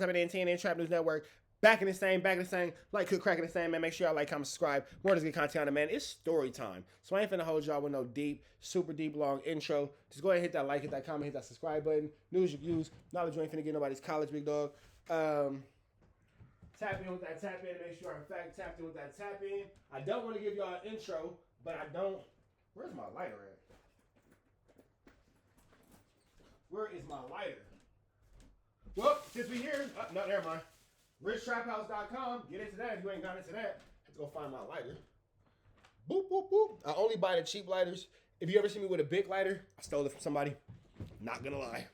I've been in TNN Trap News Network. Back in the same. Like, cook, cracking the same, man. Make sure y'all like, comment, subscribe. More to get content on it, man. It's story time. So I ain't finna hold y'all with no super deep, long intro. Just go ahead and hit that like, hit that comment, hit that subscribe button. News, reviews, knowledge you ain't finna get nobody's college, big dog. Tap in with that tap in. Make sure I'm fact tapped in with that tap in. I don't want to give y'all an intro, but I don't. Where's my lighter at? Where is my lighter? Well, since we here, no, never mind. RichTrapHouse.com. Get into that if you ain't got into that. Have to go find my lighter. Boop, boop, boop. I only buy the cheap lighters. If you ever see me with a big lighter, I stole it from somebody. Not gonna lie.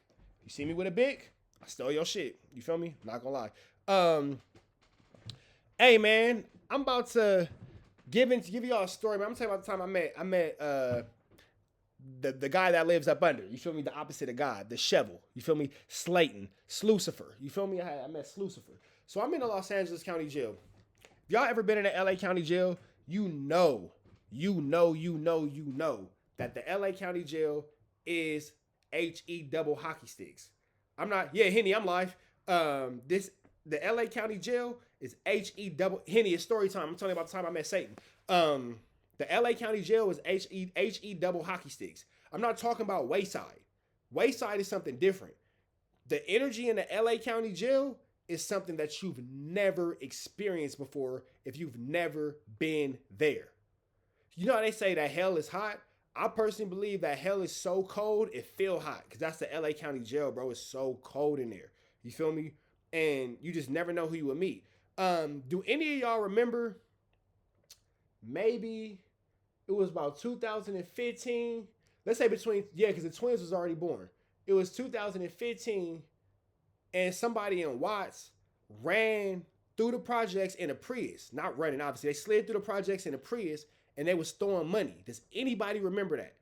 You see me with a big, I stole your shit. You feel me? Not gonna lie. Hey man, I'm about to give y'all a story, man. I'm telling you about the time I met the guy that lives up under. You feel me? The opposite of God, the Shovel. You feel me? Slayton, Slucifer. You feel me? I met Slucifer. So I'm in the Los Angeles County Jail. If y'all ever been in the LA County Jail, you know that the LA County Jail is HE double hockey sticks. I'm not, yeah, Henny, I'm live. The LA County Jail is HE double, Henny, it's story time. I'm telling you about the time I met Satan. The LA County Jail is HE double hockey sticks. I'm not talking about Wayside. Wayside is something different. The energy in the LA County Jail is something that you've never experienced before if you've never been there. You know how they say that hell is hot? I personally believe that hell is so cold, it feel hot. Because that's the LA County Jail, bro. It's so cold in there. You feel me? And you just never know who you will meet. Do any of y'all remember, maybe it was about 2015? Let's say because the twins was already born. It was 2015, and somebody in Watts ran through the projects in a Prius. Not running, obviously. They slid through the projects in a Prius, and they was throwing money. Does anybody remember that?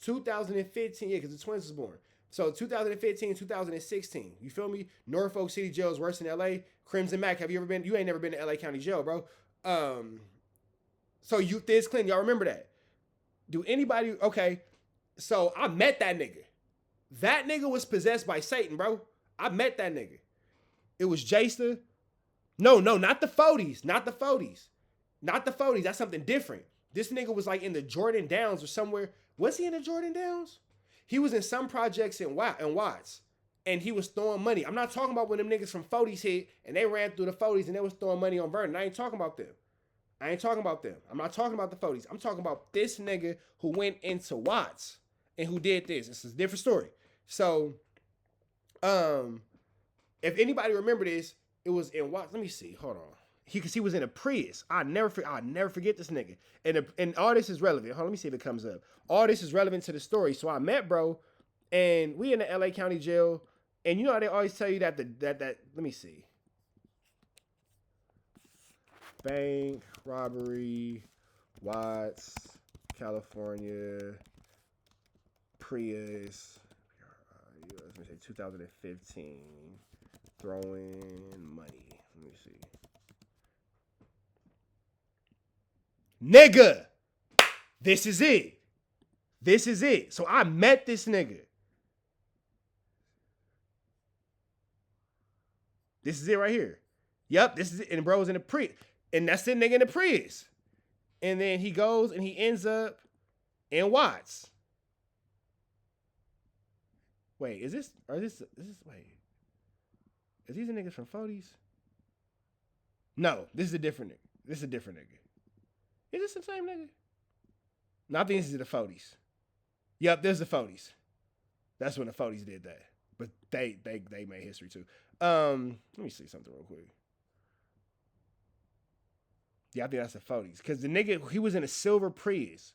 2015, yeah, because the twins was born. So 2015, 2016, you feel me? Norfolk City Jail is worse than LA. Crimson Mac, have you ever been? You ain't never been to LA County Jail, bro. So Youth is Clean, y'all remember that? Do anybody, okay, so I met that nigga. That nigga was possessed by Satan, bro. I met that nigga. It was Jasta. No, not the 40s. Not the 40s. That's something different. This nigga was like in the Jordan Downs or somewhere. Was he in the Jordan Downs? He was in some projects in Watts. And he was throwing money. I'm not talking about when them niggas from 40s hit and they ran through the 40s and they was throwing money on Vernon. I ain't talking about them. I'm not talking about the 40s. I'm talking about this nigga who went into Watts and who did this. This is a different story. So, if anybody remember this, it was in Watts. Let me see. Hold on. Because he was in a Prius. I'll never forget this nigga. And all this is relevant. Hold on, let me see if it comes up. All this is relevant to the story. So I met bro, and we in the LA County Jail. And you know how they always tell you that let me see. Bank robbery, Watts, California, Prius. Let me say 2015. Throwing money. Let me see. Nigga, this is it. So I met this nigga. This is it right here. Yep, this is it. And bro was in a Prius. And that's the nigga in the Prius. And then he goes and he ends up in Watts. Wait, is these the niggas from 40s? No, this is a different nigga. Is this the same nigga? No, I think this is the 40s. Yep, there's the 40s. That's when the 40s did that. But they made history too. Let me see something real quick. Yeah, I think that's the 40s. Because the nigga, he was in a silver Prius.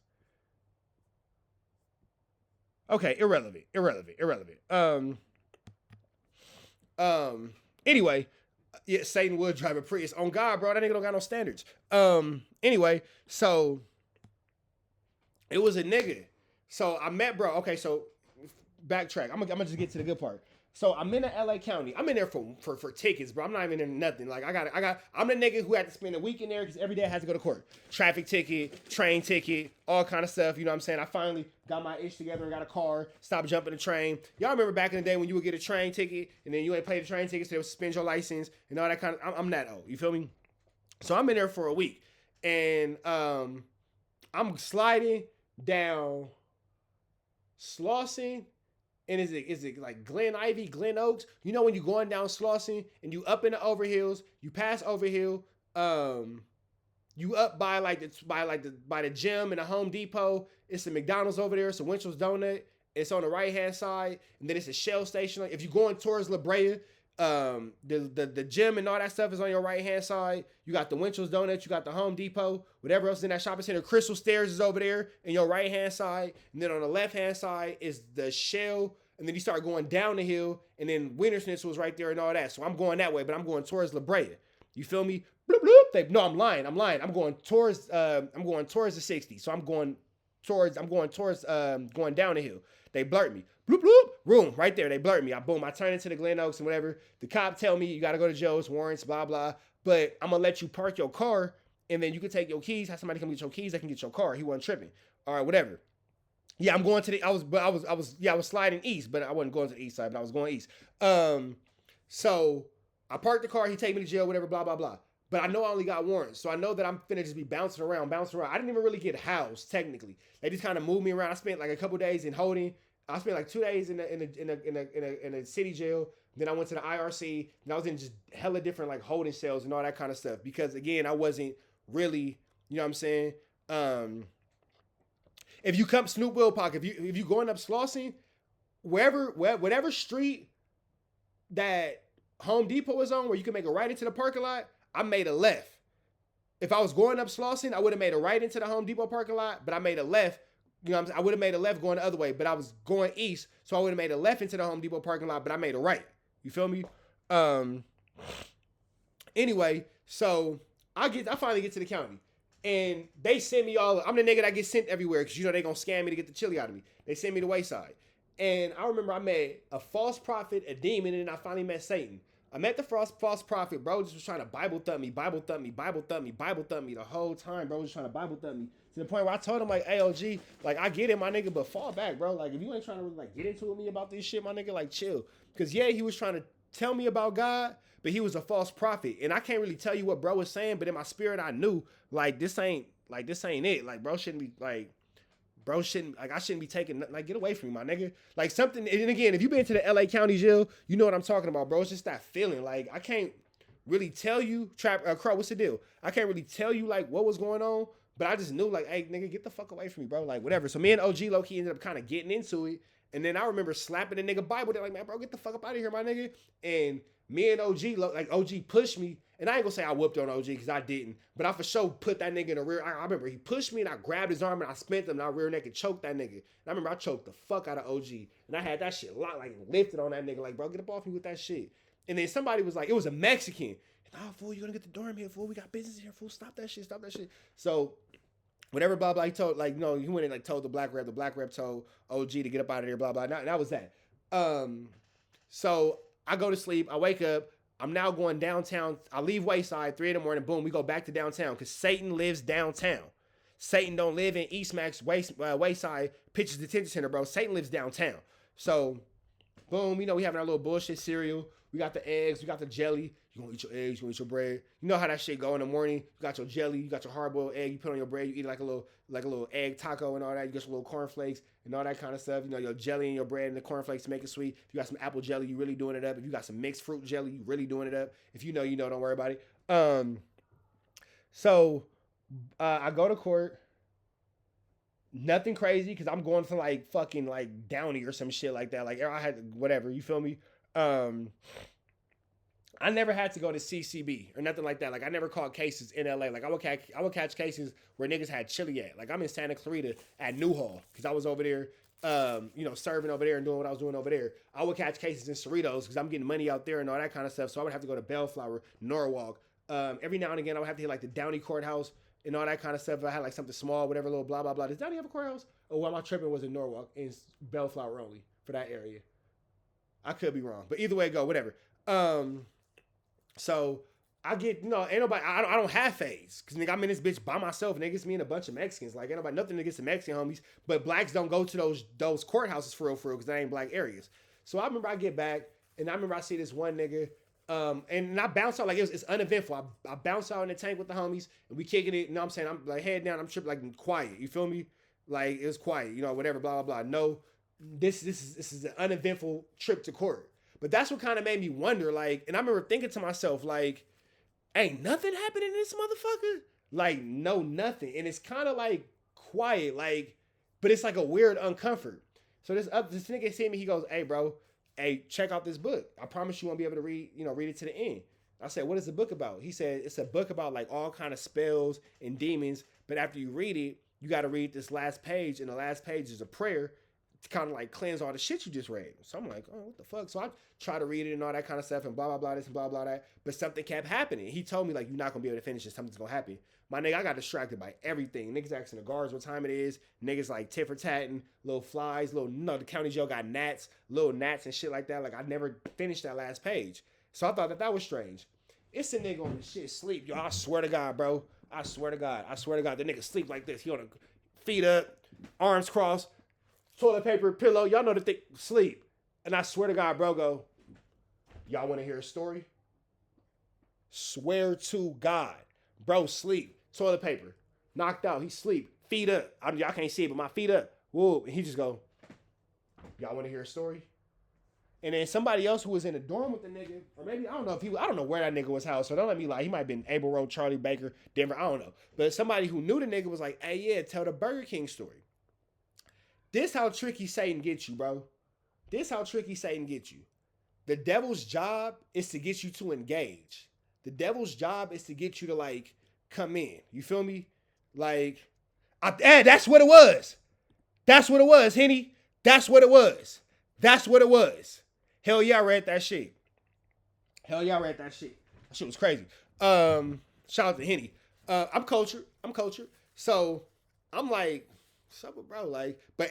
Okay, irrelevant. Anyway, yeah, Satan would drive a Prius. On God, bro, that nigga don't got no standards. Anyway, so it was a nigga. So I met bro. Okay, so backtrack. I'm gonna just get to the good part. So I'm in the LA County. I'm in there for tickets, bro. I'm not even in nothing. Like I'm the nigga who had to spend a week in there because every day I had to go to court. Traffic ticket, train ticket, all kind of stuff. You know what I'm saying? I finally got my ish together and got a car. Stopped jumping the train. Y'all remember back in the day when you would get a train ticket and then you ain't pay the train ticket, so they would suspend your license and all that kind of. I'm that old. You feel me? So I'm in there for a week, and I'm sliding down Slauson. And is it like Glen Ivy, Glen Oaks? You know when you're going down Slauson and you up in the overhills, you pass overhill, you up by the gym and the Home Depot. It's a McDonald's over there. It's a Winchell's Donut. It's on the right hand side, and then it's a Shell station. Like if you're going towards La Brea, the gym and all that stuff is on your right hand side. You got the Winchell's Donuts, you got the Home Depot, whatever else in that shopping center. Crystal Stairs is over there in your right hand side, and then on the left hand side is the Shell, and then you start going down the hill, and then Winter Schnitzel's right there and all that. So I'm going that way, but I'm going towards La Brea. You feel me? Bloop, bloop. No, I'm lying. I'm going towards the 60. So I'm going towards going down the hill. They blurt me. Bloop, bloop. Room right there. They blurt me. I turn into the Glen Oaks and whatever. The cop tell me you got to go to Joe's, warrants, blah, blah. But I'm going to let you park your car and then you can take your keys. Have somebody come get your keys. They can get your car. He wasn't tripping. All right, whatever. Yeah, I'm going to the, I was sliding east, but I wasn't going to the east side, but I was going east. So I parked the car. He take me to jail, whatever, blah, blah, blah. But I know I only got warrants, so I know that I'm finna just be bouncing around. I didn't even really get housed, technically. They just kind of moved me around. I spent like a couple days in holding. I spent like 2 days in a city jail. Then I went to the IRC, and I was in just hella different like holding cells and all that kind of stuff. Because again, I wasn't really, you know what I'm saying? If you come Snoop Wilpock, if you going up Slauson, whatever street that Home Depot is on, where you can make a right into the parking lot, I made a left. If I was going up Slauson, I would have made a right into the Home Depot parking lot, but I made a left. You know what I'm saying? I would have made a left going the other way, but I was going east, so I would have made a left into the Home Depot parking lot, but I made a right. You feel me? Anyway, so I finally get to the county, and they send me all. I'm the nigga that gets sent everywhere because you know they gonna scam me to get the chili out of me. They send me to Wayside, and I remember I met a false prophet, a demon, and then I finally met Satan. I met the false prophet, bro. Just was trying to Bible thump me the whole time, bro. Was trying to Bible thump me to the point where I told him like, AOG, like I get it, my nigga, but fall back, bro. Like if you ain't trying to really, like get into me about this shit, my nigga, like chill. Cause yeah, he was trying to tell me about God, but he was a false prophet, and I can't really tell you what bro was saying, but in my spirit, I knew like this ain't it. Like bro shouldn't be like. Bro shouldn't, like, I shouldn't be taking, like, get away from me, my nigga. Like, something, and again, if you've been to the LA County jail, you know what I'm talking about, bro. It's just that feeling. Like, I can't really tell you, Crow, what's the deal? I can't really tell you, like, what was going on, but I just knew, like, hey, nigga, get the fuck away from me, bro. Like, whatever. So me and OG low-key ended up kind of getting into it, and then I remember slapping the nigga Bible. They're like, man, bro, get the fuck up out of here, my nigga. And me and OG, like, OG pushed me. And I ain't gonna say I whooped on OG because I didn't, but I for sure put that nigga in the rear. I remember he pushed me and I grabbed his arm and I spent him and I rear naked choked that nigga. And I remember I choked the fuck out of OG and I had that shit locked, like lifted on that nigga, like bro, get up off me with that shit. And then somebody was like, it was a Mexican. Oh fool, you gonna get the dorm here, fool? We got business here, fool. Stop that shit. So whatever, blah blah. He told like no, he went and like told the black rep told OG to get up out of there, blah blah. And that was that. So I go to sleep. I wake up. I'm now going downtown. I leave Wayside, 3 a.m, boom, we go back to downtown because Satan lives downtown. Satan don't live in East Max, Wayside, Pitchers Detention Center, bro. Satan lives downtown. So, boom, you know, we having our little bullshit cereal. We got the eggs, we got the jelly. You gonna eat your eggs, you gonna eat your bread. You know how that shit go in the morning. You got your jelly, you got your hard-boiled egg, you put on your bread, you eat like a little egg taco and all that. You get some little cornflakes and all that kind of stuff. You know, your jelly and your bread and the cornflakes to make it sweet. If you got some apple jelly, you really doing it up. If you got some mixed fruit jelly, you really doing it up. If you know, don't worry about it. So I go to court. Nothing crazy because I'm going to like fucking like Downey or some shit like that. Like I had whatever, you feel me? I never had to go to CCB or nothing like that. Like I never caught cases in LA. Like I would catch cases where niggas had chili at. Like I'm in Santa Clarita at Newhall because I was over there, serving over there and doing what I was doing over there. I would catch cases in Cerritos because I'm getting money out there and all that kind of stuff. So I would have to go to Bellflower, Norwalk. Every now and again I would have to hit like the Downey courthouse and all that kind of stuff. If I had like something small, whatever, little blah blah blah. Does Downey have a courthouse? Or what my tripping was in Norwalk in Bellflower only for that area. I could be wrong, but either way it go, whatever. So I get, ain't nobody, I don't have fades. Cause nigga, I'm in this bitch by myself, nigga. It's me and a bunch of Mexicans. Like, ain't nobody, nothing against the Mexican homies, but blacks don't go to those courthouses for real, cause they ain't black areas. So I remember I get back, and I remember I see this one nigga, and I bounce out, like, it's uneventful. I bounce out in the tank with the homies, and we kicking it, you know what I'm saying? I'm like, head down, I'm tripping, like, quiet, you feel me? Like, it was quiet, whatever, blah, blah, blah. No, this is an uneventful trip to court. But that's what kind of made me wonder, like, and I remember thinking to myself, like, ain't nothing happening in this motherfucker? Like, no, nothing. And it's kind of like quiet, like, but it's like a weird uncomfort. So this nigga see me, he goes, hey, bro, hey, check out this book. I promise you won't be able to read it to the end. I said, what is the book about? He said, it's a book about like all kind of spells and demons. But after you read it, you got to read this last page. And the last page is a prayer to kind of like cleanse all the shit you just read. So I'm like, oh, what the fuck? So I try to read it and all that kind of stuff and blah, blah, blah, this and blah, blah, that. But something kept happening. He told me, like, you're not going to be able to finish it. Something's going to happen. My nigga, I got distracted by everything. Niggas asking the guards what time it is. Niggas like tit for tatting, little flies, the county jail got gnats, little gnats and shit like that. Like, I never finished that last page. So I thought that was strange. It's a nigga on the shit sleep. Yo, I swear to God, bro. I swear to God. The nigga sleep like this. He on the feet up, arms crossed, toilet paper, pillow. Y'all know the thing, sleep. And I swear to God, bro, go, y'all want to hear a story? Swear to God. Bro, sleep. Toilet paper. Knocked out. He sleep. Feet up. Y'all can't see it, but my feet up. Whoa. And he just go, y'all want to hear a story? And then somebody else who was in the dorm with the nigga, or maybe, I don't know where that nigga was housed, so don't let me lie. He might have been Abel Road, Charlie Baker, Denver, I don't know. But somebody who knew the nigga was like, hey, yeah, tell the Burger King story. This how tricky Satan gets you, bro. This how tricky Satan gets you. The devil's job is to get you to engage. The devil's job is to get you to, like, come in. You feel me? Like, that's what it was. That's what it was, Henny. That's what it was. That's what it was. Hell yeah, I read that shit. That shit was crazy. Shout out to Henny. I'm cultured. So I'm like, what's up, bro? Like, but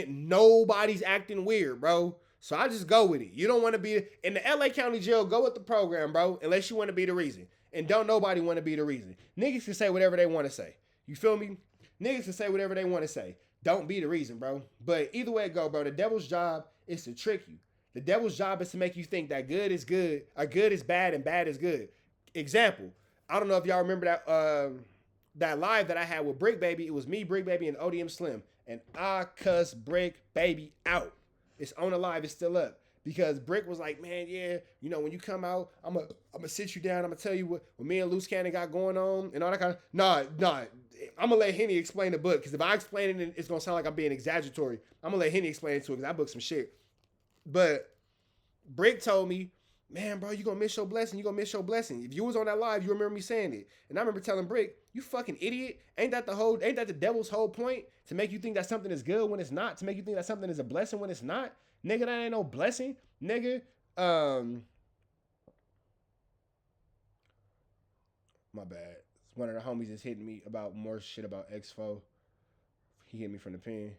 nobody's acting weird, bro. So I just go with it. You don't want to be in the LA County Jail, go with the program, bro, unless you want to be the reason. And don't nobody want to be the reason. Niggas can say whatever they want to say. You feel me? Niggas can say whatever they want to say. Don't be the reason, bro. But either way it go, bro, the devil's job is to trick you. The devil's job is to make you think that good is good, or good is bad, and bad is good. Example, I don't know if y'all remember that live that I had with Brick Baby. It was me, Brick Baby, and ODM Slim. And I cussed Brick Baby out. It's on the live. It's still up. Because Brick was like, man, yeah, when you come out, I'm gonna sit you down. I'm gonna tell you what me and Loose Cannon got going on and all that kind of. Nah. I'm gonna let Henny explain the book. Because if I explain it, it's gonna sound like I'm being exaggeratory. I'm gonna let Henny explain it to it because I booked some shit. But Brick told me, man, bro, you gonna miss your blessing. If you was on that live, you remember me saying it. And I remember telling Brick, you fucking idiot. Ain't that the devil's whole point? To make you think that something is good when it's not? To make you think that something is a blessing when it's not? Nigga, that ain't no blessing. Nigga, my bad. One of the homies is hitting me about more shit about X4. He hit me from the pen.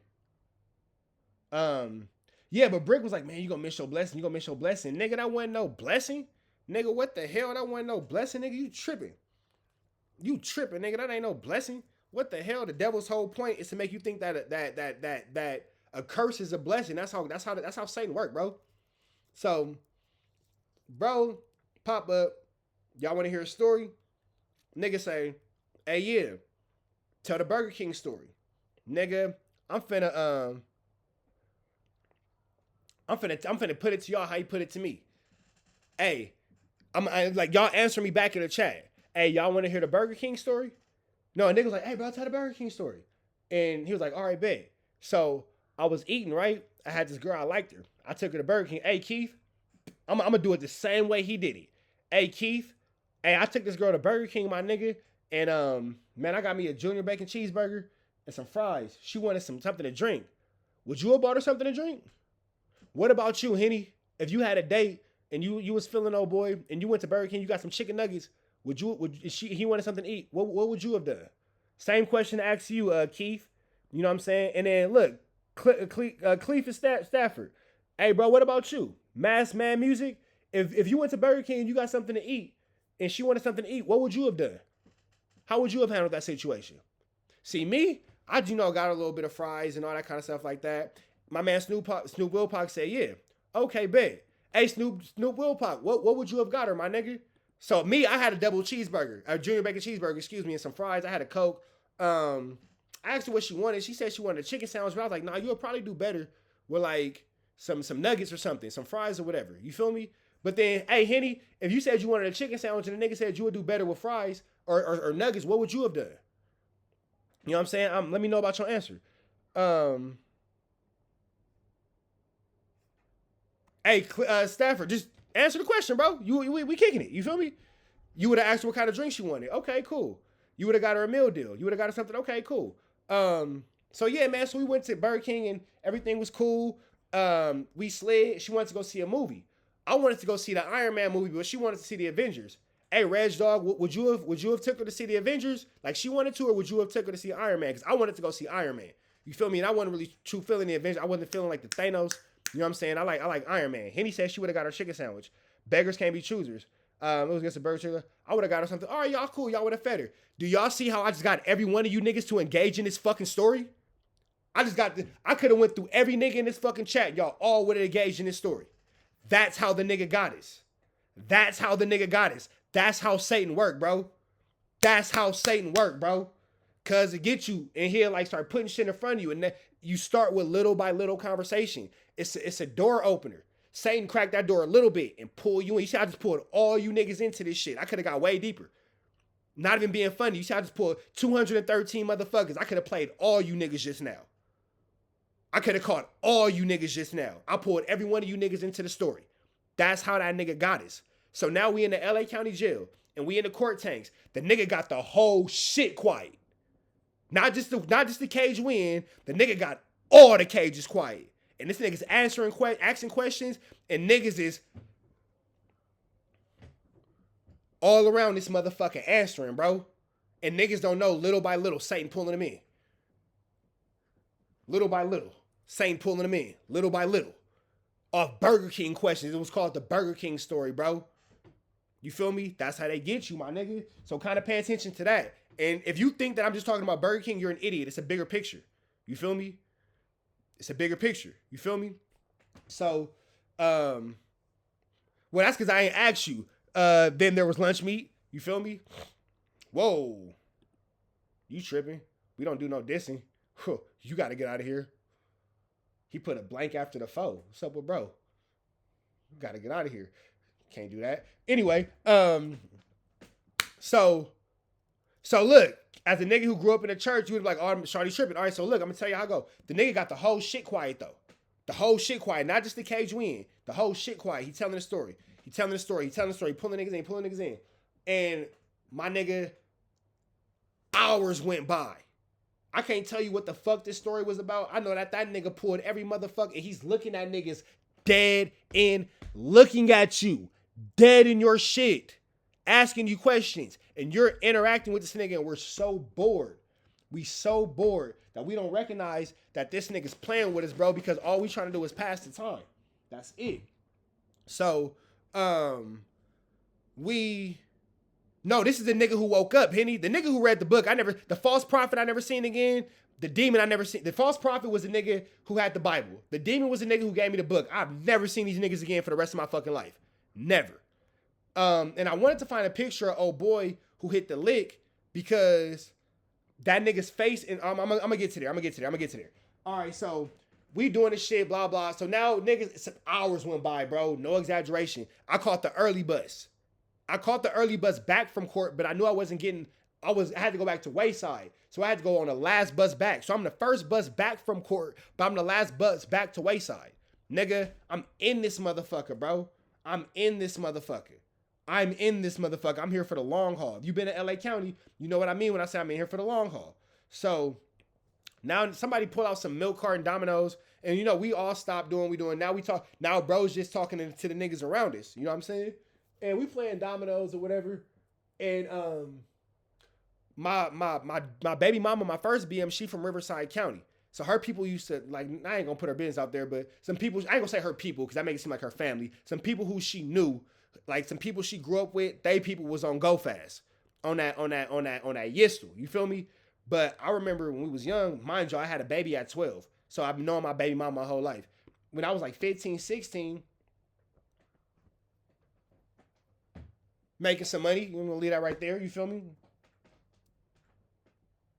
Yeah, but Brick was like, man, you gonna miss your blessing. Nigga, that wasn't no blessing. Nigga, what the hell? That wasn't no blessing, nigga. You tripping, nigga. That ain't no blessing. What the hell? The devil's whole point is to make you think that a curse is a blessing. That's how Satan work, bro. So, bro, pop up. Y'all want to hear a story? Nigga say, hey, yeah, tell the Burger King story. Nigga, I'm finna put it to y'all how you put it to me. Hey, I'm like, y'all answer me back in the chat. Hey, y'all want to hear the Burger King story? No, a nigga was like, hey, bro, tell the Burger King story. And he was like, all right, bet. So I was eating, right? I had this girl, I liked her. I took her to Burger King. Hey, Keith, I'm going to do it the same way he did it. Hey, Keith, hey, I took this girl to Burger King, my nigga. And, man, I got me a junior bacon cheeseburger and some fries. She wanted something to drink. Would you have bought her something to drink? What about you, Henny? If you had a date and you was feeling old boy and you went to Burger King, you got some chicken nuggets, he wanted something to eat, what would you have done? Same question to ask you, Keith. You know what I'm saying? And then look, Cleef is Stafford. Hey, bro, what about you? mass man music. If you went to Burger King and you got something to eat and she wanted something to eat, what would you have done? How would you have handled that situation? See, me, I got a little bit of fries and all that kind of stuff like that. My man Snoop Wilpock said, yeah, okay, bet. Hey, Snoop Wilpock, what would you have got her, my nigga? So me, I had a double cheeseburger, a junior bacon cheeseburger, excuse me, and some fries. I had a Coke. I asked her what she wanted. She said she wanted a chicken sandwich, but I was like, nah, you'll probably do better with like some nuggets or something, some fries or whatever. You feel me? But then, hey, Henny, if you said you wanted a chicken sandwich and the nigga said you would do better with fries or nuggets, what would you have done? You know what I'm saying? Let me know about your answer. Hey, Stafford, just answer the question, bro. We kicking it. You feel me? You would have asked her what kind of drink she wanted. Okay, cool. You would have got her a meal deal. You would have got her something. Okay, cool. So yeah, man. So we went to Burger King and everything was cool. We slid. She wanted to go see a movie. I wanted to go see the Iron Man movie, but she wanted to see the Avengers. Hey, Reg Dog, would you have took her to see the Avengers like she wanted to, or would you have took her to see Iron Man? Because I wanted to go see Iron Man. You feel me? And I wasn't really true feeling the Avengers. I wasn't feeling like the Thanos. You know what I'm saying? I like Iron Man. Henny said she would have got her chicken sandwich. Beggars can't be choosers. It was against a burger trailer. I would have got her something. All right, y'all cool. Y'all would have fed her. Do y'all see how I just got every one of you niggas to engage in this fucking story? I could have went through every nigga in this fucking chat. Y'all all would have engaged in this story. That's how the nigga got us. That's how the nigga got us. That's how Satan work, bro. That's how Satan work, bro. Cause it get you in here, like start putting shit in front of you, and then you start with little by little conversation. It's a door opener. Satan cracked that door a little bit and pull you in. You see, I just pulled all you niggas into this shit. I could have got way deeper. Not even being funny. You see, I just pulled 213 motherfuckers. I could have played all you niggas just now. I could have caught all you niggas just now. I pulled every one of you niggas into the story. That's how that nigga got us. So now we in the LA County Jail and we in the court tanks. The nigga got the whole shit quiet. Not just the cage we in. The nigga got all the cages quiet. And this nigga's asking questions, and niggas is all around this motherfucker answering, bro. And niggas don't know, little by little, Satan pulling them in. Little by little, Satan pulling them in. Little by little. Off Burger King questions. It was called the Burger King story, bro. You feel me? That's how they get you, my nigga. So kind of pay attention to that. And if you think that I'm just talking about Burger King, you're an idiot. It's a bigger picture. You feel me? It's a bigger picture. You feel me? So, well, that's because I ain't asked you. Then there was lunch meat. You feel me? Whoa. You tripping. We don't do no dissing. You got to get out of here. He put a blank after the foe. What's up with bro? You got to get out of here. Can't do that. Anyway, so look, as a nigga who grew up in the church, you would be like, oh, Shawty tripping. All right, so look, I'm going to tell you how it go. The nigga got the whole shit quiet, though. The whole shit quiet. Not just the cage we in. The whole shit quiet. He telling the story. Pulling niggas in. And my nigga, hours went by. I can't tell you what the fuck this story was about. I know that nigga pulled every motherfucker, and he's looking at niggas dead in, looking at you, dead in your shit, asking you questions, and you're interacting with this nigga, and we're so bored. We so bored that we don't recognize that this nigga's playing with us, bro, because all we trying to do is pass the time. That's it. So, no, this is the nigga who woke up, Henny. The nigga who read the book, the false prophet I never seen again. The demon I never seen. The false prophet was the nigga who had the Bible. The demon was the nigga who gave me the book. I've never seen these niggas again for the rest of my fucking life. Never. And I wanted to find a picture of old boy who hit the lick because that nigga's face, and I'm gonna get to there. All right, so we doing this shit, blah, blah. So now niggas, some hours went by, bro. No exaggeration. I caught the early bus. Back from court, but I knew I had to go back to Wayside. So I had to go on the last bus back. So I'm the first bus back from court, but I'm the last bus back to Wayside. Nigga, I'm in this motherfucker, bro. I'm in this motherfucker. I'm here for the long haul. If you've been to LA County, you know what I mean when I say I'm in here for the long haul. So now somebody pull out some milk carton Dominoes, and you know, we all stopped doing what we doing. Now bro's just talking to the niggas around us. You know what I'm saying? And we playing dominoes or whatever. And my baby mama, my first BM, she from Riverside County. So her people used to, like, I ain't gonna put her business out there, but some people, I ain't gonna say her people because that makes it seem like her family. Some people who she knew, like some people she grew up with, they people was on Go Fast, on that Yistel. You feel me? But I remember when we was young, mind you, I had a baby at 12. So I've been knowing my baby mama my whole life. When I was like 15, 16, making some money, you want to leave that right there, you feel me?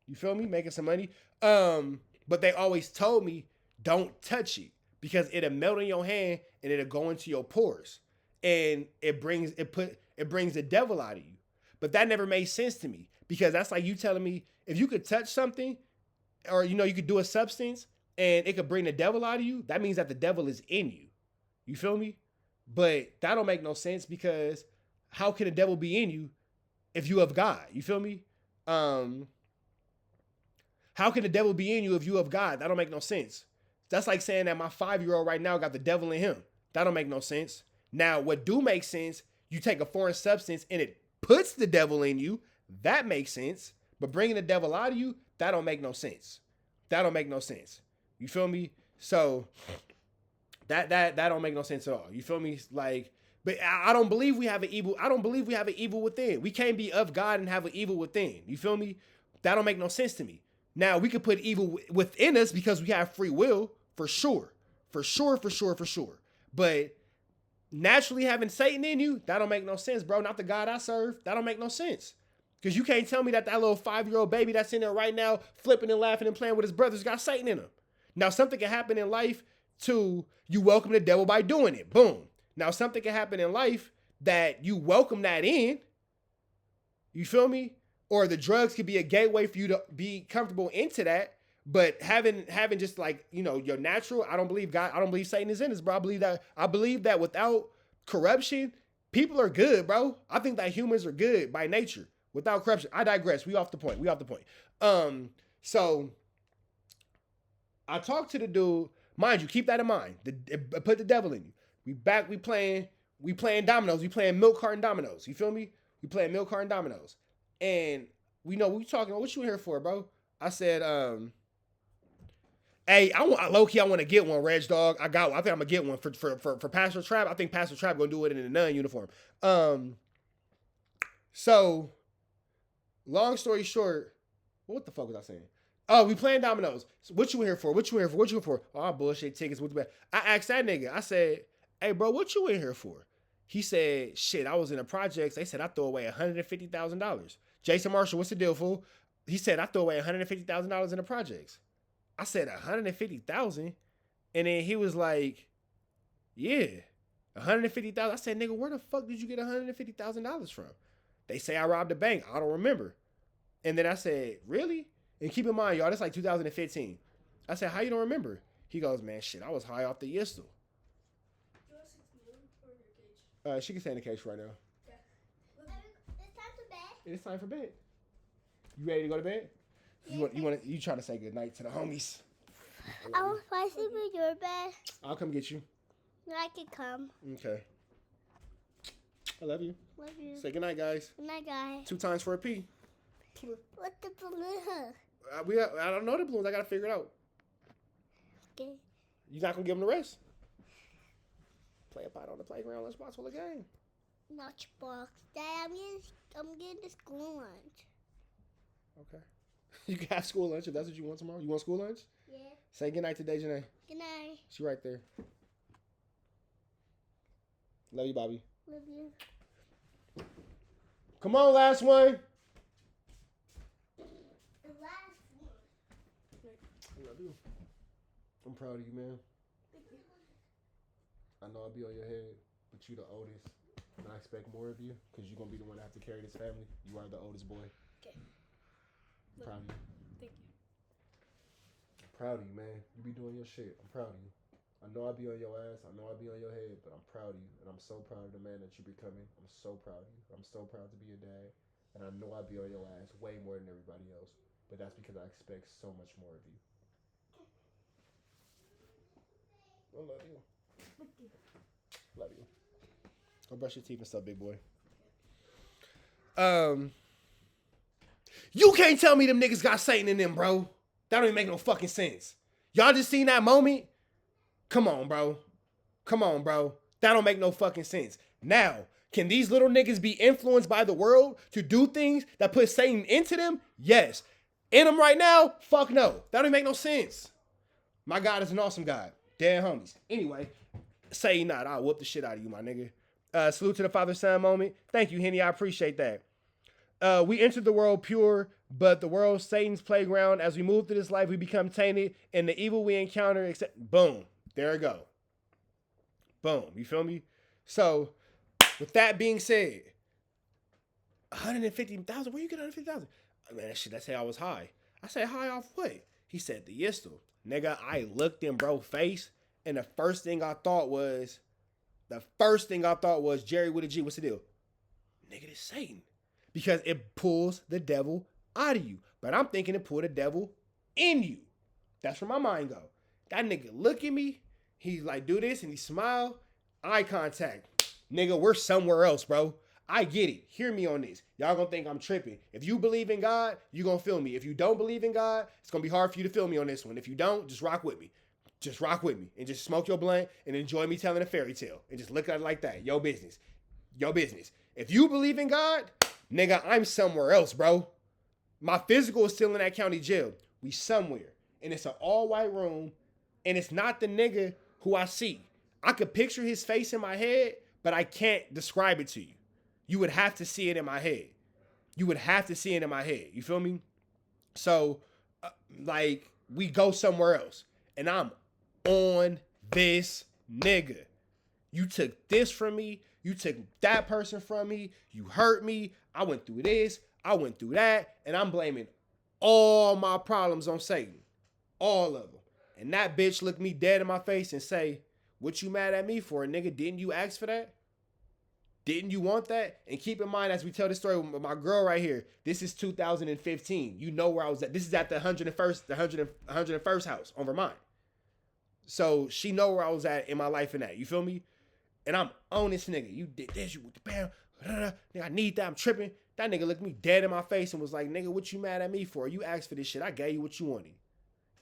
You feel me? Making some money. But they always told me, don't touch it because it'll melt in your hand and it'll go into your pores. And it brings the devil out of you. But that never made sense to me because that's like you telling me if you could touch something or, you know, you could do a substance and it could bring the devil out of you, that means that the devil is in you. You feel me? But that don't make no sense because how can the devil be in you if you have God? You feel me? How can the devil be in you if you have God? That don't make no sense. That's like saying that my 5-year-old right now got the devil in him. That don't make no sense. Now, what do make sense, you take a foreign substance and it puts the devil in you. That makes sense. But bringing the devil out of you, that don't make no sense. That don't make no sense. You feel me? So that don't make no sense at all. You feel me? Like, but I don't believe we have an evil. I don't believe we have an evil within. We can't be of God and have an evil within. You feel me? That don't make no sense to me. Now, we could put evil within us because we have free will, for sure. For sure. But naturally having Satan in you, that don't make no sense, bro. Not the God I serve. That don't make no sense. Because you can't tell me that little 5-year-old baby that's in there right now, flipping and laughing and playing with his brothers, got Satan in him. Now, something can happen in life to you welcome the devil by doing it. Boom. Now, something can happen in life that you welcome that in. You feel me? Or the drugs could be a gateway for you to be comfortable into that. But having just like, you know, your natural, I don't believe God, I don't believe Satan is in us, bro. I believe that without corruption, people are good, bro. I think that humans are good by nature without corruption. I digress. We off the point. So I talked to the dude, mind you, keep that in mind. Put the devil in you. We playing dominoes. We playing milk carton dominoes. You feel me? We playing milk carton dominoes. And we know we talking about what you in here for, bro. I said, hey, I want to get one, Reg Dog. I think I'm gonna get one for Pastor Trap. I think Pastor Trap gonna do it in a nun uniform. So long story short, what the fuck was I saying? Oh, we playing dominoes. So what you in here for? Oh, bullshit tickets. I asked that nigga. I said, hey, bro, what you in here for? He said, shit, I was in the projects. They said I threw away $150,000. Jason Marshall, what's the deal, fool? He said I threw away $150,000 in the projects. I said $150,000, and then he was like, yeah, $150,000. I said, nigga, where the fuck did you get $150,000 from? They say I robbed a bank. I don't remember. And then I said, really? And keep in mind, y'all, that's like 2015. I said, how you don't remember? He goes, man, shit, I was high off the Yistel. She can stay in the cage right now. Yeah. It's time for bed. It's time for bed. You ready to go to bed? You trying to say good night to the homies? I want to sleep in your bed. I'll come get you. I can come. Okay. I love you. Love you. Say good night, guys. Good night, guys. 2 times for a P. What's the balloon? I don't know the balloons. I gotta figure it out. Okay. You not gonna give them the rest? Play a pot on the playground. Let's watch all the game. Lunchbox. Dad, I'm getting the school lunch. Okay. You can have school lunch if that's what you want tomorrow. You want school lunch? Yeah. Say good night to Dejanay. Good night. She right there. Love you, Bobby. Love you. Come on, last one. The last one. I love you. I'm proud of you, man. I know I'll be on your head, but you the oldest. And I expect more of you because you're going to be the one that have to carry this family. You are the oldest boy. Okay. I'm proud of you. Thank you. I'm proud of you, man. You be doing your shit. I'm proud of you. I know I'll be on your ass. I know I'll be on your head, but I'm proud of you. And I'm so proud of the man that you're becoming. I'm so proud of you. I'm so proud to be your dad. And I know I'll be on your ass way more than everybody else. But that's because I expect so much more of you. I love you. Love you. Go brush your teeth and stuff, big boy. You can't tell me them niggas got Satan in them, bro. That don't even make no fucking sense. Y'all just seen that moment? Come on, bro. Come on, bro. That don't make no fucking sense. Now, can these little niggas be influenced by the world to do things that put Satan into them? Yes. In them right now? Fuck no. That don't make no sense. My God is an awesome God. Dead homies. Anyway, say not. I'll whoop the shit out of you, my nigga. Salute to the father-son moment. Thank you, Henny. I appreciate that. We entered the world pure, but the world's Satan's playground. As we move through this life, we become tainted, and the evil we encounter, except boom. There it go. Boom. You feel me? So, with that being said, 150,000. Where you get 150,000? Man, that shit. That's how I was high. I said high off what? He said the Yistel. Nigga, I looked in bro face, and the first thing I thought was Jerry with a G. What's the deal? Nigga, this Satan. Because it pulls the devil out of you. But I'm thinking it pulled the devil in you. That's where my mind go. That nigga look at me. He's like, do this, and he smile. Eye contact. Nigga, we're somewhere else, bro. I get it. Hear me on this. Y'all gonna think I'm tripping. If you believe in God, you gonna feel me. If you don't believe in God, it's gonna be hard for you to feel me on this one. If you don't, just rock with me. Just rock with me. And just smoke your blunt and enjoy me telling a fairy tale. And just look at it like that. Your business. Your business. If you believe in God, nigga, I'm somewhere else, bro. My physical is still in that county jail. We somewhere. And it's an all-white room. And it's not the nigga who I see. I could picture his face in my head, but I can't describe it to you. You would have to see it in my head. You would have to see it in my head. You feel me? So, like, we go somewhere else. And I'm on this nigga. You took this from me. You took that person from me. You hurt me. I went through this. I went through that. And I'm blaming all my problems on Satan. All of them. And that bitch looked me dead in my face and say, what you mad at me for, nigga? Didn't you ask for that? Didn't you want that? And keep in mind, as we tell this story with my girl right here, this is 2015. You know where I was at. This is at the 101st house on Vermont. So she know where I was at in my life and that. You feel me? And I'm on this nigga. You did this. You with the bam. Nigga, I need that. I'm tripping. That nigga looked me dead in my face and was like, nigga, what you mad at me for? You asked for this shit. I gave you what you wanted.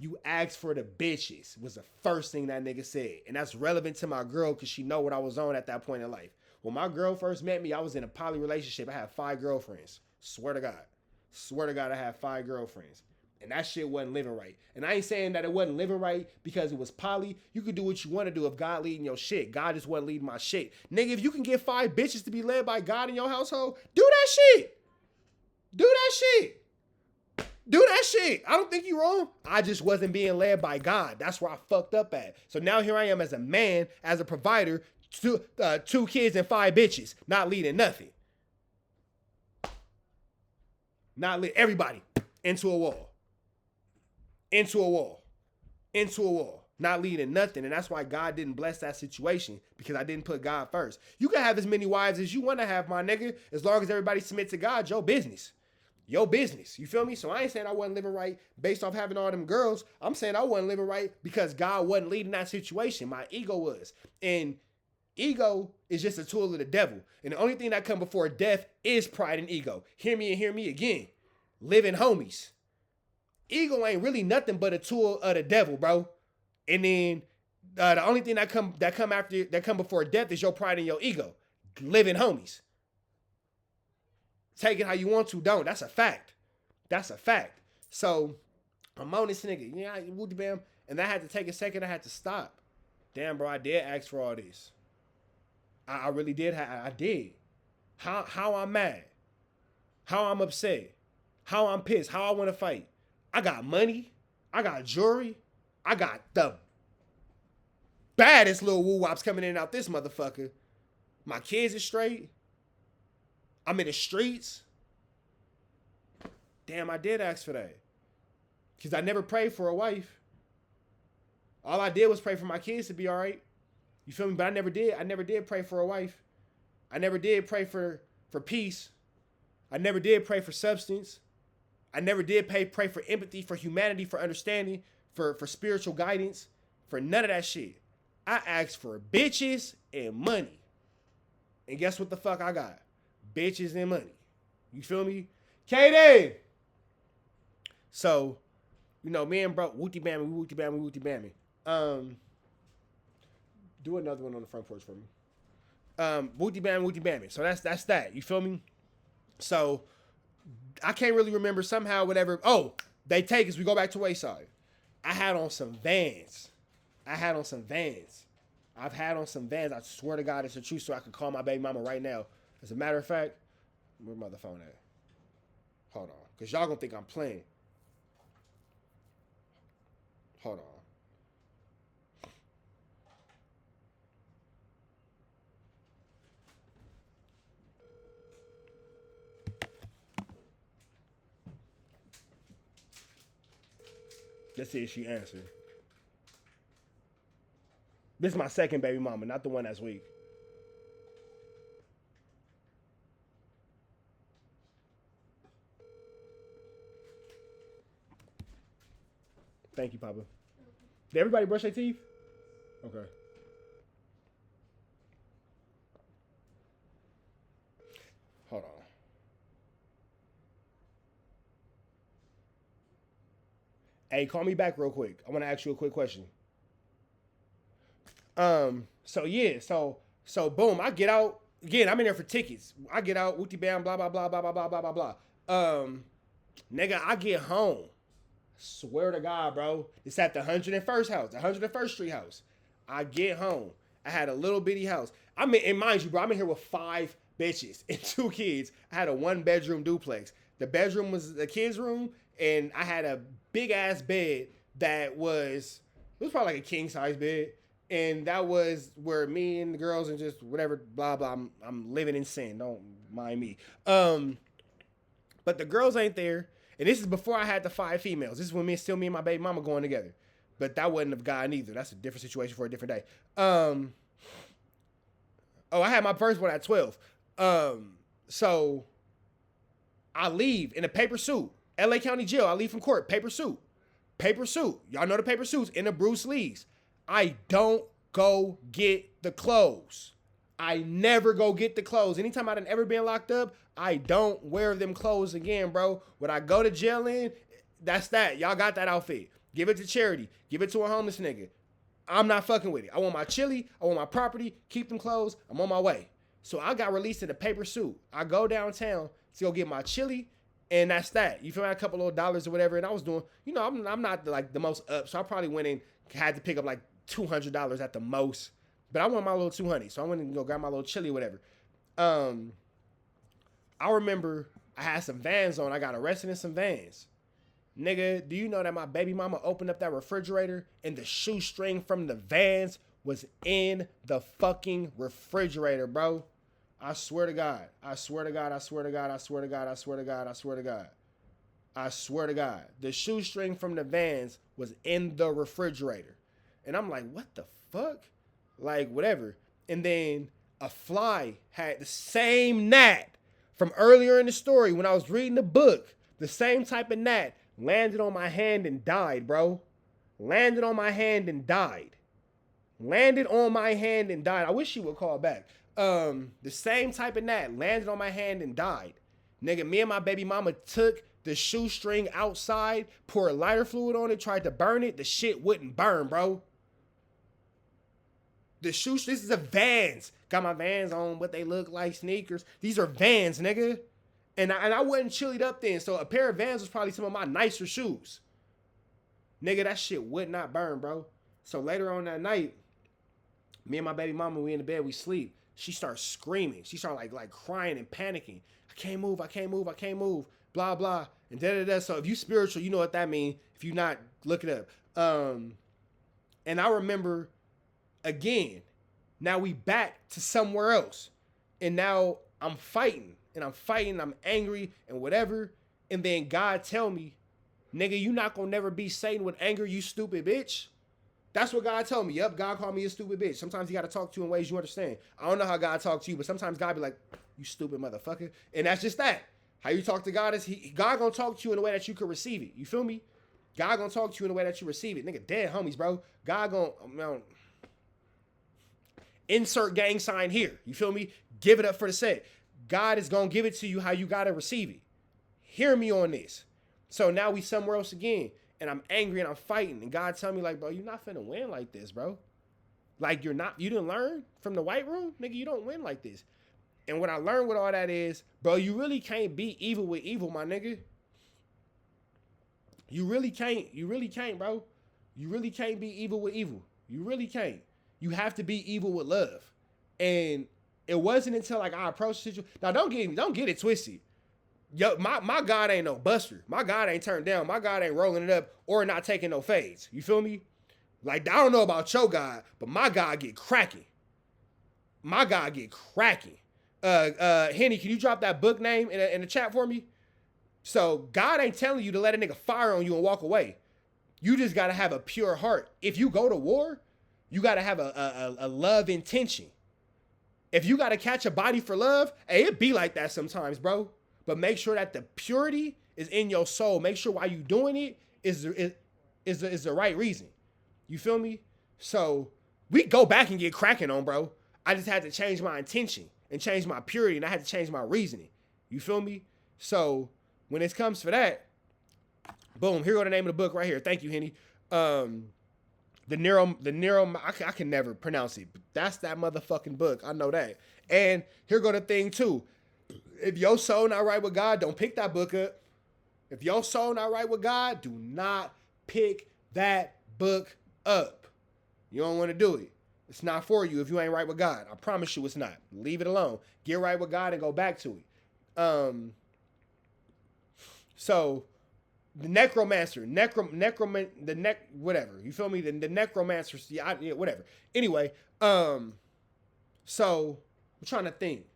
You asked for the bitches was the first thing that nigga said. And that's relevant to my girl because she know what I was on at that point in life. When my girl first met me, I was in a poly relationship. I had 5 girlfriends. Swear to God. Swear to God, I had 5 girlfriends. And that shit wasn't living right. And I ain't saying that it wasn't living right because it was poly. You could do what you want to do if God leading your shit. God just wasn't leading my shit. Nigga, if you can get 5 bitches to be led by God in your household, do that shit. Do that shit. Do that shit. I don't think you wrong. I just wasn't being led by God. That's where I fucked up at. So now here I am as a man, as a provider, 2 kids and 5 bitches, not leading nothing. Not lead everybody into a wall. Into a wall. Into a wall. Not leading nothing. And that's why God didn't bless that situation, because I didn't put God first. You can have as many wives as you want to have, my nigga, as long as everybody submit to God. Your business. Your business. You feel me? So I ain't saying I wasn't living right based off having all them girls. I'm saying I wasn't living right because God wasn't leading that situation. My ego was. And ego is just a tool of the devil. And the only thing that come before death is pride and ego. Hear me and hear me again. Living homies. Ego ain't really nothing but a tool of the devil, bro. And then the only thing that come before death is your pride and your ego. Living homies. Take it how you want to, don't. That's a fact. That's a fact. So I'm on this nigga. Yeah, bam. And I had to take a second. I had to stop. Damn, bro, I did ask for all this. I really did. I did. How I'm mad. How I'm upset. How I'm pissed. How I want to fight. I got money. I got jewelry. I got the baddest little woo-wops coming in and out this motherfucker. My kids are straight. I'm in the streets. Damn, I did ask for that. Because I never prayed for a wife. All I did was pray for my kids to be all right. You feel me? But I never did pray for a wife. I never did pray for peace. I never did pray for substance. I never did pray for empathy, for humanity, for understanding, for spiritual guidance, for none of that shit. I asked for bitches and money. And guess what the fuck I got? Bitches and money. You feel me? Katie! So, You know, me and bro, wooty bammy, wooty bammy, wooty bammy. Do another one on the front porch for me. Wooty bammy, wooty bammy. So that's that. You feel me? So I can't really remember somehow whatever. Oh, they take us. We go back to Wayside. I had on some Vans. I've had on some Vans. I swear to God, it's a true story. I could call my baby mama right now. As a matter of fact, where my phone at? Hold on. Because y'all gonna think I'm playing. Hold on. Let's see if she answered. This is my second baby mama, not the one that's weak. Thank you, Papa. Did everybody brush their teeth? Okay. Hold on. Hey, call me back real quick. I want to ask you a quick question. So boom, I get out. Again, I'm in there for tickets. I get out, wooty bam, blah, blah, blah, blah, blah, blah, blah, blah, blah. Nigga, I get home. Swear to God, bro. It's at the 101st house, the 101st Street house. I get home. I had a little bitty house. I mean, and mind you, bro, I'm in here with 5 bitches and 2 kids. I had a 1-bedroom duplex. The bedroom was the kids' room, and I had a big ass bed that was, it was probably like a king size bed. And that was where me and the girls and just whatever, blah, blah, I'm living in sin. Don't mind me. But the girls ain't there. And this is before I had the 5 females. This is when me and my baby mama going together. But that wasn't a guy neither. That's a different situation for a different day. I had my first one at 12. So I leave in a paper suit. LA County Jail. I leave from court. Paper suit. Paper suit. Y'all know the paper suits in the Bruce Lee's. I don't go get the clothes. I never go get the clothes. Anytime I done ever been locked up, I don't wear them clothes again, bro. When I go to jail in, that's that. Y'all got that outfit. Give it to charity. Give it to a homeless nigga. I'm not fucking with it. I want my chili. I want my property. Keep them clothes. I'm on my way. So I got released in a paper suit. I go downtown to go get my chili, and that's that. You feel me? A couple little dollars or whatever, and I was doing, you know, I'm not like the most up, so I probably went in, had to pick up like $200 at the most. But I want my little 200, so I went and go grab my little chili or whatever. I remember I had some Vans on. I got arrested in some Vans. Nigga, do you know that my baby mama opened up that refrigerator and the shoestring from the Vans was in the fucking refrigerator, bro? I swear to God. I swear to God. I swear to God. I swear to God. I swear to God. I swear to God. I swear to God. The shoestring from the Vans was in the refrigerator. And I'm like, what the fuck? Like, whatever. And then a fly had the same gnat from earlier in the story when I was reading the book. The same type of gnat landed on my hand and died, bro. Landed on my hand and died. Landed on my hand and died. I wish she would call back. The same type of gnat landed on my hand and died. Nigga, me and my baby mama took the shoestring outside, poured lighter fluid on it, tried to burn it. The shit wouldn't burn, bro. The shoestring, this is a Vans. Got my Vans on, what they look like, sneakers. These are Vans, nigga. And I wasn't chillied up then, so a pair of Vans was probably some of my nicer shoes. Nigga, that shit would not burn, bro. So later on that night, me and my baby mama, we in the bed, we sleep. She starts screaming. She started like crying and panicking. I can't move, I can't move, I can't move. Blah, blah. And da-da-da. So if you spiritual, you know what that means. If you not, look it up. And I remember, again, now we back to somewhere else. And now I'm fighting. And I'm angry and whatever. And then God tell me, nigga, you not gonna never be Satan with anger, you stupid bitch. That's what God told me. Yep, God called me a stupid bitch. Sometimes he got to talk to you in ways you understand. I don't know how God talks to you, but sometimes God be like, you stupid motherfucker. And that's just that. How you talk to God is God gonna talk to you in a way that you can receive it. You feel me? God gonna talk to you in a way that you receive it. Nigga, dead homies, bro. God gonna, insert gang sign here. You feel me? Give it up for the set. God is gonna give it to you how you gotta receive it. Hear me on this. So now we somewhere else again. and I'm angry and I'm fighting, and God tell me like, bro, you're not finna win like this, bro. Like you didn't learn from the white room, nigga. You don't win like this. And what I learned with all that is, bro, you really can't beat evil with evil, my nigga. You really can't. You really can't, bro. You really can't be evil with evil. You really can't. You have to be evil with love. And it wasn't until like I approached the situation. Now don't get it twisted. Yo, my God ain't no buster. My God ain't turned down. My God ain't rolling it up or not taking no fades. You feel me? Like I don't know about your God, but my God get cracking. My God get cracking. Henny, can you drop that book name in the chat for me? So God ain't telling you to let a nigga fire on you and walk away. You just gotta have a pure heart. If you go to war, you gotta have a love intention. If you gotta catch a body for love, hey, it be like that sometimes, bro. But make sure that the purity is in your soul. Make sure why you doing it is the right reason. You feel me? So we go back and get cracking on, bro. I just had to change my intention and change my purity, and I had to change my reasoning. You feel me? So when it comes for that, boom, here go the name of the book right here. Thank you, Henny. The Neuro, I can never pronounce it, but that's that motherfucking book. I know that. And here go the thing too. If your soul not right with God, don't pick that book up. If your soul not right with God, do not pick that book up. You don't want to do it. It's not for you if you ain't right with God. I promise you it's not. Leave it alone. Get right with God and go back to it. So the necromancer, whatever. You feel me? The necromancer, yeah, whatever. Anyway, so I'm trying to think.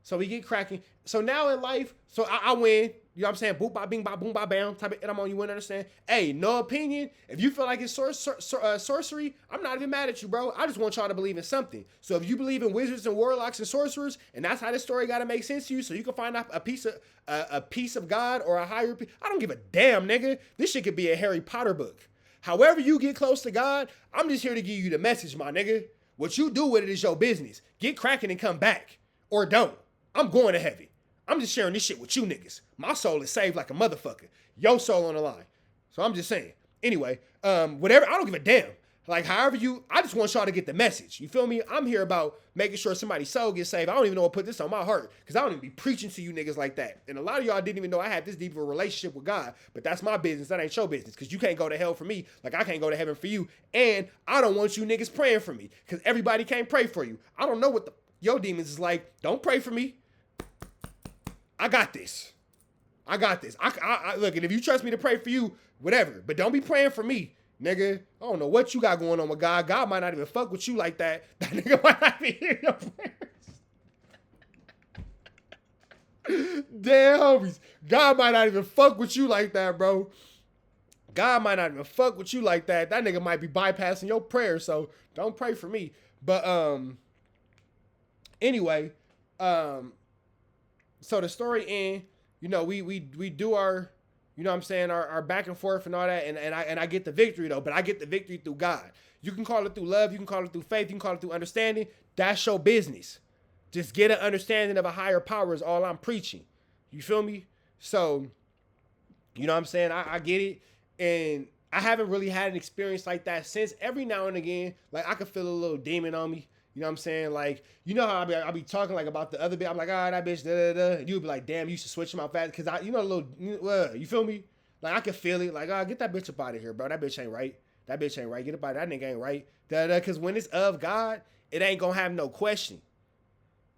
So we get cracking. So now in life, so I win. You know what I'm saying? Boop, ba, bing, ba, boom, ba, bam. Type of it I'm on. You wouldn't understand. Hey, no opinion. If you feel like it's sorcery, I'm not even mad at you, bro. I just want y'all to believe in something. So if you believe in wizards and warlocks and sorcerers, and that's how this story got to make sense to you, so you can find out a piece of God or a higher. I don't give a damn, nigga. This shit could be a Harry Potter book. However you get close to God, I'm just here to give you the message, my nigga. What you do with it is your business. Get cracking and come back, or don't. I'm going to heaven. I'm just sharing this shit with you niggas. My soul is saved like a motherfucker. Your soul on the line. So I'm just saying. Anyway, whatever, I don't give a damn. Like, however I just want y'all to get the message. You feel me? I'm here about making sure somebody's soul gets saved. I don't even know what put this on my heart, because I don't even be preaching to you niggas like that. And a lot of y'all didn't even know I had this deep of a relationship with God. But that's my business. That ain't your business, because you can't go to hell for me like I can't go to heaven for you. And I don't want you niggas praying for me, because everybody can't pray for you. I don't know what your demons is like. Don't pray for me. I got this. I look, and if you trust me to pray for you, whatever. But don't be praying for me, nigga. I don't know what you got going on with God. God might not even fuck with you like that. That nigga might not be hearing your prayers. Damn, homies. God might not even fuck with you like that, bro. God might not even fuck with you like that. That nigga might be bypassing your prayers, so don't pray for me. But, anyway, so the story end, you know, we do our, you know what I'm saying, our back and forth and all that, and I get the victory though, but I get the victory through God. You can call it through love, you can call it through faith, you can call it through understanding. That's your business. Just get an understanding of a higher power is all I'm preaching. You feel me? So, you know what I'm saying? I get it. And I haven't really had an experience like that since. Every now and again, like I could feel a little demon on me. You know what I'm saying? Like, you know how I be talking like about the other bitch. I'm like, that bitch, da. And you'd be like, damn, you should switch him out fast. Cause you know, you feel me? Like I can feel it. Like, get that bitch up out of here, bro. That bitch ain't right. That bitch ain't right. Get up out of that nigga ain't right. Da. Cause when it's of God, it ain't gonna have no question.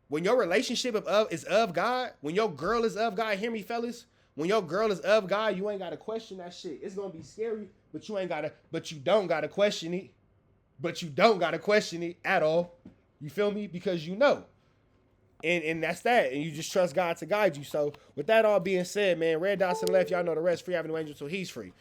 When your relationship is of God, when your girl is of God, hear me, fellas. When your girl is of God, you ain't gotta question that shit. It's gonna be scary, but you don't gotta question it. But you don't gotta question it at all. You feel me? Because you know. And that's that. And you just trust God to guide you. So with that all being said, man, red dots to the left, y'all know the rest. Free Avenue Angel, so he's free.